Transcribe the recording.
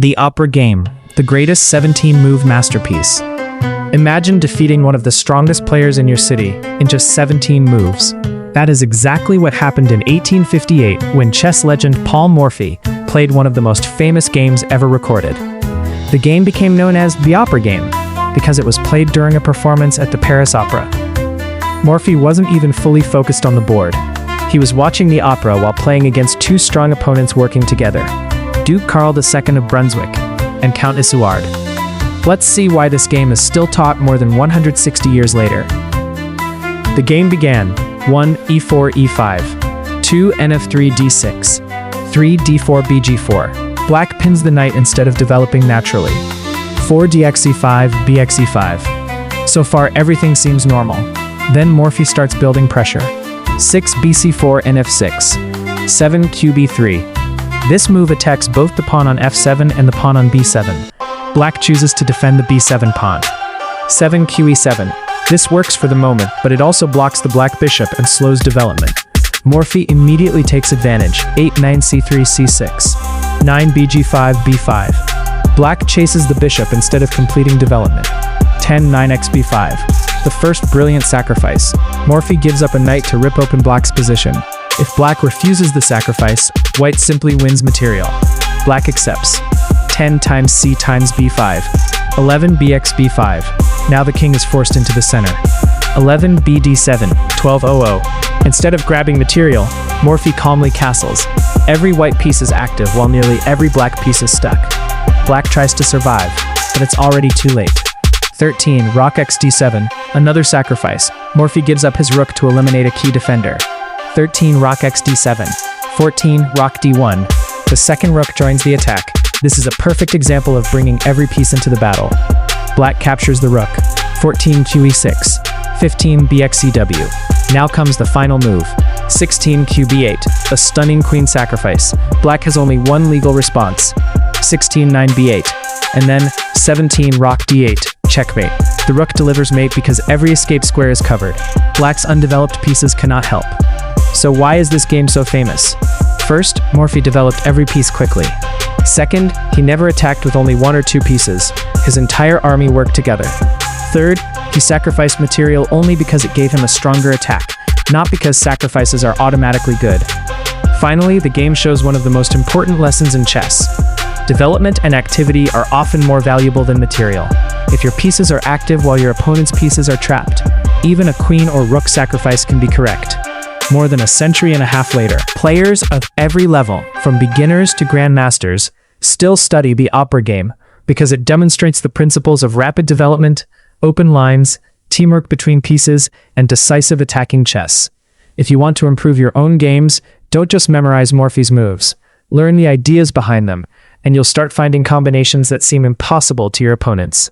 The Opera Game, the greatest 17-move masterpiece. Imagine defeating one of the strongest players in your city in just 17 moves. That is exactly what happened in 1858 when chess legend Paul Morphy played one of the most famous games ever recorded. The game became known as the Opera Game because it was played during a performance at the Paris Opera. Morphy wasn't even fully focused on the board. He was watching the opera while playing against two strong opponents working together, Duke Karl II of Brunswick and Count Isouard. Let's see why this game is still taught more than 160 years later. The game began: 1 e4 e5, 2 nf3 d6, 3 d4 bg4. Black pins the knight instead of developing naturally. 4 dxe5 bxe5. So far everything seems normal. Then Morphy starts building pressure. 6 bc4 nf6, 7 qb3. This move attacks both the pawn on f7 and the pawn on b7. Black chooses to defend the b7 pawn. 7 qe7. This works for the moment, but it also blocks the black bishop and slows development. Morphy immediately takes advantage. 8 9 c3 c6, 9 bg5 b5. Black chases the bishop instead of completing development. 10 9 xb5. The first brilliant sacrifice. Morphy gives up a knight to rip open black's position. If black refuses the sacrifice, white simply wins material. Black accepts. 10 times c times b5. 11 bx b5. Now the king is forced into the center. 11 bd7, 1200. Instead of grabbing material, Morphy calmly castles. Every white piece is active while nearly every black piece is stuck. Black tries to survive, but it's already too late. 13 rock x d7, another sacrifice. Morphy gives up his rook to eliminate a key defender. 13 rock x d7, 14 rock d1. The second rook joins the attack. This is a perfect example of bringing every piece into the battle. Black captures the rook. 14 qe6, 15 bxcw. Now comes the final move. 16 qb8, a stunning queen sacrifice. Black has only one legal response. 16 9 b8, and then 17 rock d8, checkmate. The rook delivers mate because every escape square is covered. Black's undeveloped pieces cannot help. So why is this game so famous? First, Morphy developed every piece quickly. Second, he never attacked with only one or two pieces. His entire army worked together. Third, he sacrificed material only because it gave him a stronger attack, not because sacrifices are automatically good. Finally, the game shows one of the most important lessons in chess. Development and activity are often more valuable than material. If your pieces are active while your opponent's pieces are trapped, even a queen or rook sacrifice can be correct. More than a century and a half later, players of every level, from beginners to grandmasters, still study the Opera Game because it demonstrates the principles of rapid development, open lines, teamwork between pieces, and decisive attacking chess. If you want to improve your own games, don't just memorize Morphy's moves. Learn the ideas behind them, and you'll start finding combinations that seem impossible to your opponents.